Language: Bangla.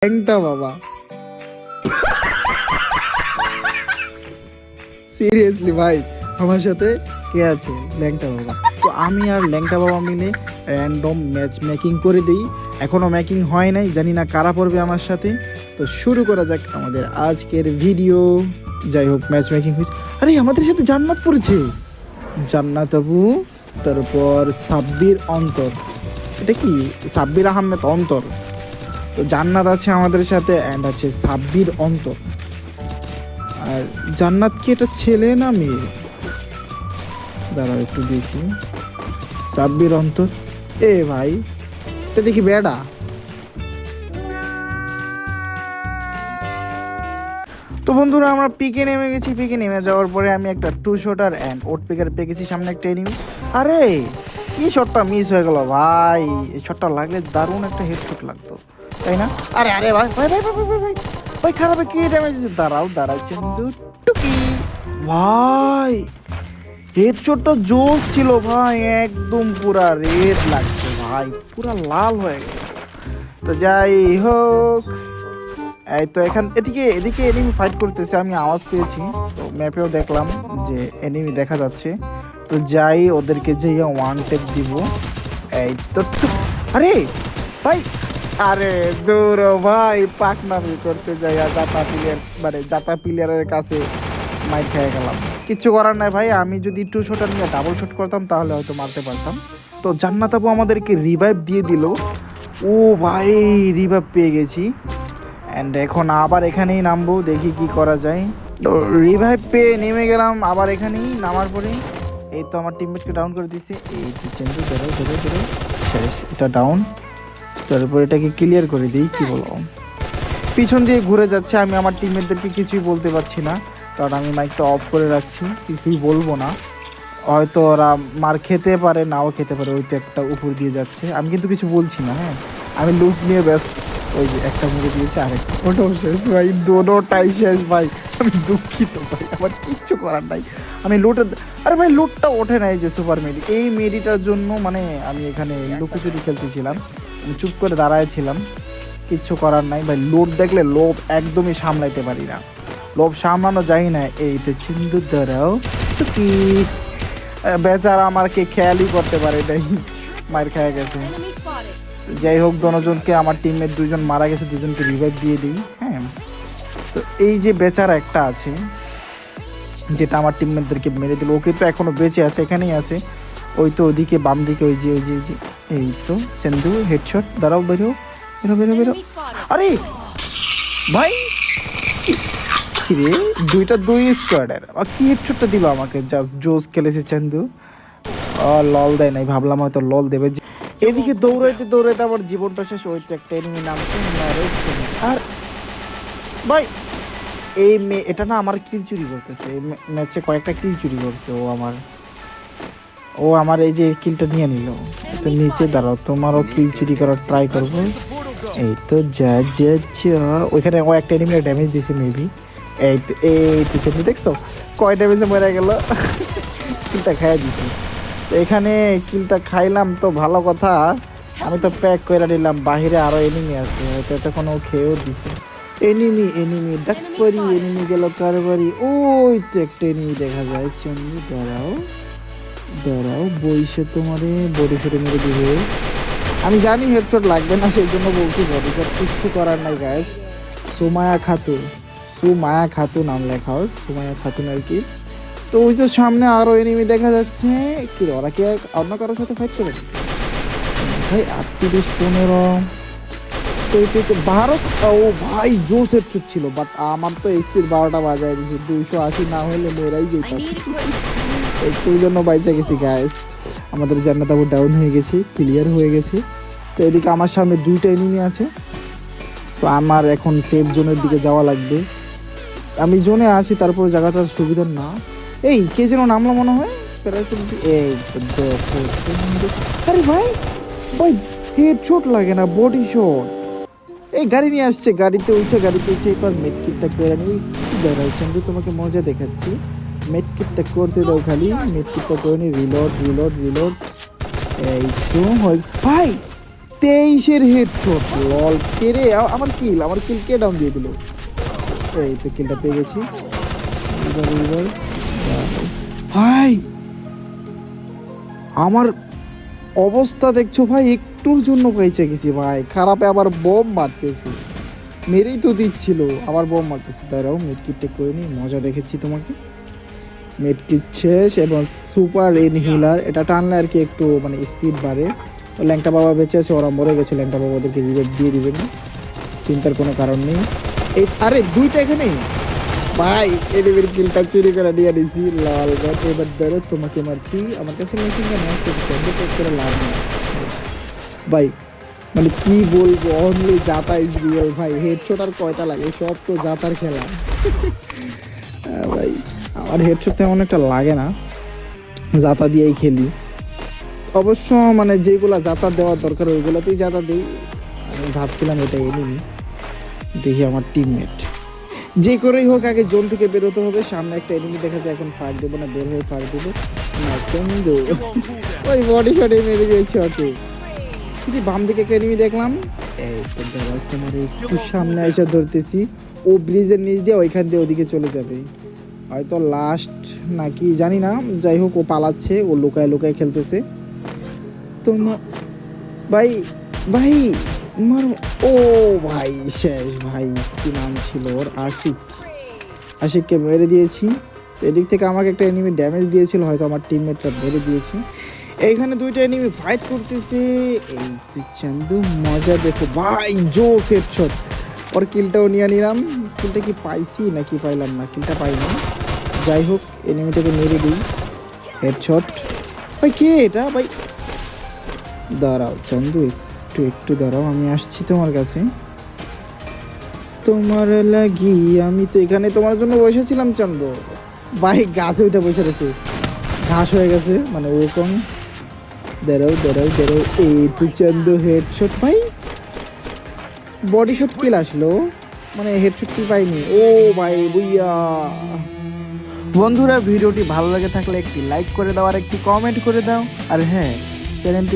ল্যাংটা বাবা, সিরিয়াসলি ভাই আমার সাথে কে আছে? ল্যাংটা বাবা। তো আমি আর ল্যাংটা বাবা মিলে র্যান্ডম ম্যাচ মেকিং করে দিই। এখনো মেকিং হয় নাই, জানি না কারা পড়বে আমার সাথে। তো শুরু করা যাক আমাদের আজকের ভিডিও। যাই হোক, ম্যাচ মেকিং হয়েছে। আরে আমাদের সাথে জান্নাত পড়েছে, জান্নাত আবু, তারপর সাব্বির অন্তর। এটা কি? সাব্বির আহমেদ অন্তর। তো জান্নাত আছে আমাদের সাথে, অ্যান্ড আছে সাব্বির অন্তর। আর জান্নাত কি এটা ছেলে না মেয়ে? দাঁড়াও একটু দেখি। সাব্বির অন্তর, এ ভাই এটা দেখি বেডা। তো বন্ধুরা, আমরা পিকে নেমে গেছি। পিকে নেমে যাওয়ার পরে আমি একটা টু শটার অ্যান্ড ওট পিকার পেয়ে গেছি, সামনে একটা এনিমি। আরে কি শটটা মিস হয়ে গেল ভাই! এই শটটা লাগলে দারুণ একটা হেডশট লাগতো, তাই না? আরে আরে ভাই ভাই ভাই ভাই ভাই ভাই ভাই খারাপে কি ড্যামেজ দিচ্ছে! দাঁড়াচ্ছে কিন্তু টুকি ভাই, হেডশটটা জোস ছিল ভাই, একদম পুরা রেড লাগছে ভাই, পুরা লাল হয়ে গেল। তো যাই হোক, এই তো এদিকে এদিকে এনিমি ফাইট করতেছে, আমি আওয়াজ পেয়েছি। তো ম্যাপেও দেখলাম যে এনিমি দেখা যাচ্ছে। তো যাই, ওদেরকে যে ওয়ান টেপ দিব। এই তো আরে ভাই, আরে দূর ভাই, পাকনামি করতে যাই জাতা প্লেয়ারের কাছে মাইর খেয়ে গেলাম। কিচ্ছু করার নাই ভাই, আমি যদি টু শটার নিয়ে ডাবল শট করতাম তাহলে হয়তো মারতে পারতাম। তো জান্নাত আপু আমাদেরকে রিভাইভ দিয়ে দিল। ও ভাই, রিভাইভ পেয়ে গেছি। অ্যান্ড এখন আবার এখানেই নামবো, দেখি কি করা যায়। তো রিভাইভ পেয়ে নেমে গেলাম আবার এখানেই। নামার পরে এই তো আমার টিমমেটকে ডাউন করে দিছে। এই তো চেঞ্জু, ধরো ধরো ধরো, শেষ, এটা ডাউন। তারপর এটাকে ক্লিয়ার করে দিই। কি বলবো, পিছন দিয়ে ঘুরে যাচ্ছে, আমি আমার টিমমেটদেরকে কিছুই বলতে পারছি না, কারণ আমি মাইকটা অফ করে রাখছি। কিছুই বলবো না, হয়তো ওরা মার খেতে পারে, নাও খেতে পারে। ওই তো একটা উপর দিয়ে যাচ্ছে, আমি কিন্তু কিছু বলছি না। হ্যাঁ, আমি লুট নিয়ে ব্যস্ত। ওই যে একটা মুড়ে দিয়েছে, আরেকটা, ওটাও শেষ ভাই, দোনোটাই শেষ ভাই। আমি দুঃখিত ভাই, আমার কিচ্ছু করার নাই। আমি লুটে, আরে ভাই লুটটা ওঠে নাই যে সুপার মেডি, এই মেডিটার জন্য মানে আমি এখানে লুকোচুরি খেলতেছিলাম, আমি চুপ করে দাঁড়ায়ছিলাম। কিচ্ছু করার নাই ভাই, লোভ দেখলে লোভ একদমই সামলাইতে পারি না, লোভ সামলানো যায় না। এই তো চিন্দু দ্বারাও কি বেচারা আমাকে খেয়ালই করতে পারে নাই, মার খেয়ে গেছে। যাই হোক, দনজনকে আমার টিমের দুজন মারা গেছে, দুজনকে রিভাইভ দিয়ে দিই। হ্যাঁ, তো এই যে বেচারা একটা আছে যেটা আমার টিমমেটদেরকে মেরে দিল, ওকে তো এখনো বেঁচে আছে, এখানেই আছে। ওই তো ওদিকে বাম দিকে, ওই যে ওই যে ওই যে, এই তো চন্দু হেডশট। দাঁড়াও, বেরো বেরো বেরো বেরো। আরে ভাই রে, দুই স্কোয়াডের কি হেডশটটা দিল আমাকে! জাস্ট জোস খেলেছে চন্দু। লল দেয় নাই, ভাবলাম হয়তো লল দেবে। এদিকে দৌড়াইতে দৌড়াইতে আমার জীবনটা শেষ। ওই তো একটা এনিমি নামছে, আর ভাই এই এটা না আমার কিল চুরি করতেছে, এই ম্যাচে কয়েকটা কিল চুরি করছে ও আমার এই যে কিলটা নিয়ে নিল। তো নিচে দাঁড়াও, তোমারও কিল চুরি করার ট্রাই করবো। এই তো যা যা যা, ওইখানে ও একটা এনিমি ড্যামেজ দিছে মেবি। এই তো তুমি দেখছো কয় ড্যামেজে মরে গেল, কিলটা খাইয়া দিছি। তো এখানে কিলটা খাইলাম তো ভালো কথা, আমি তো প্যাক করে নিলাম। বাহিরে আরো এনিমি আছে, হয়তো এতক্ষণ ও খেয়েও দিছে। এনিমি ডাক পারি, এনিমি গেল কারবারি। ওই তো একটা এনিমি দেখা যায়। চন্ডু দাঁড়াও দাঁড়াও, বইসে তোমারে বডি শটে মেরে দিবে। আমি জানি হেডশট লাগবে না, সেই জন্য বলছি বডি শট। কিচ্ছু করার নাই গাইস। সুমায়া খাতুন নাম লেখা হোক, সুমায়া খাতুন আর কি। তো ওই তো সামনে আরো এনিমি দেখা যাচ্ছে। কি ওরা কি অন্য কারোর সাথে ফাইট করে ভাই? 38-15 ভারত। ও ভাই জোস হেডশট ছিল, বাট আমার তো এসপির 12টা বাজায় দিয়েছে। 280 না হলে মেরাই যেতাম, এই জন্য বাইচা গেছি গাইস। আমাদের জান্নাত আবু ডাউন হয়ে গেছে, ক্লিয়ার হয়ে গেছে। তো এদিকে আমার সামনে দুইটা এনিমি আছে, তো আমার এখন সেফ জোনের দিকে যাওয়া লাগবে। আমি জোনে আছি, তারপর জায়গাটার সুবিধা না। এই কে যেন নামলো মনে হয়, এই আরে ভাই ভাই হেডশট লাগে না, বডি শট। এই গাড়ি নিয়ে আসছে, গাড়িতে উঠে এবার মেডকিটটা করে নিই। দাঁড়াও চন্দ্র, তোমাকে মজা দেখাচ্ছি। মেডকিটটা করতে দাও, খালি মেডকিটটা করে নি। রিলোড। এই তো ভাই 23-এর হেডশট লল কে রে আমার কিল কে ডাউন দিয়ে দিল এই তো কিলটা পেয়ে গেছি ভাই আমার অবস্থা দেখছো ভাই একটুর জন্য পেয়েছে গেছি ভাই খারাপে আবার বোম মারতেছি মেরেই তো দিচ্ছিল আবার বোম মারতেছি দাঁড়াও মেডকিট টেক করে নি মজা দেখেছি তোমাকে মেডকিট শেষ এবং সুপার ইনহিলার এটা টানলে আর কি একটু মানে স্পিড বাড়ে তো ল্যাংটা বাবা বেঁচে আছে ওরা মরে গেছে ল্যাংটা বাবা ওদেরকে রিভাইভ দিয়ে দিবেন চিন্তার কোনো কারণ নেই এই আরে দুইটা এখানে ভাই এনিমির কিলটা চুরি করে নিয়ে নিছি লাল গাছ এবার ধরো তোমাকে মারছি আমার কাছে মেশিন গান আছে সেন্ডে টেক করে লাভ নেই ভাই মানে কি বলবো অনলি জাতা ইজ রিয়েল ভাই হেডশট আর কয়টা লাগে সব তো জাতার খেলা ভাই আমার হেডশট তেমন একটা লাগে না জাতা দিয়েই খেলি অবশ্য মানে যেগুলা জাতা দেওয়ার দরকার ওইগুলোতেই জাতা দিই আমি ভাবছিলাম এটা এনিমি দেখি আমার টিমমেট যে করেই হোক আগে জোন থেকে বেরোতে হবে সামনে একটা এনিমি দেখা যায় এখন ফায়ার দেবো না বের হয়ে ফায়ার দেবো না চন্দু ওই বডি শটে মেরে দিয়েছে ওকে কিন্তু বাম দিকে একটা এনিমি দেখলাম এই তো দাঁড়াও তোমার একটু সামনে এসে ধরতেছি ও ব্রিজের নিচ দিয়ে ওইখান দিয়ে ওদিকে চলে যাবে হয়তো লাস্ট নাকি জানি না যাই হোক ও পালাচ্ছে ও লুকায় লুকায় খেলতেছে তোমার ভাই ভাই মার ও ভাই শেষ ভাই কি নাম ছিল ওর আশিককে মেরে দিয়েছি এদিক থেকে আমাকে একটা এনিমি ড্যামেজ দিয়েছিল হয়তো আমার টিমমেটরা মেরে দিয়েছে এইখানে দুইটা এনিমি ফাইট করতেছে এই তুই চান্দু মজা দেখো ভাই জোস হেডশট ওর কিলটাও নিয়ে নিলাম কিলটা কি পাইছি নাকি পাইলাম না কিলটা পাইনি যাই হোক এনিমিটাকে মেরে দিই হেডশট ভাই কে এটা ভাই দাঁড়াও চান্দু একটু দাঁড়াও আমি আসছি তোমার কাছে তোমার লাগি আমি তো এখানে তোমার জন্য বসেছিলাম চান্দু ভাই গাছে ওইটা বসে রয়েছে ঘাস হয়ে গেছে মানে ওরকম দাঁড়াও এই তো চান্দু হেডশট ভাই বডি শট কিল আসলো মানে হেডশট কি পাইনি ও ভাই বুইয়া বন্ধুরা ভিডিওটি ভালো লাগে থাকলে একটি লাইক করে দাও আর একটি কমেন্ট করে দাও আর হ্যাঁ চ্যানেলটি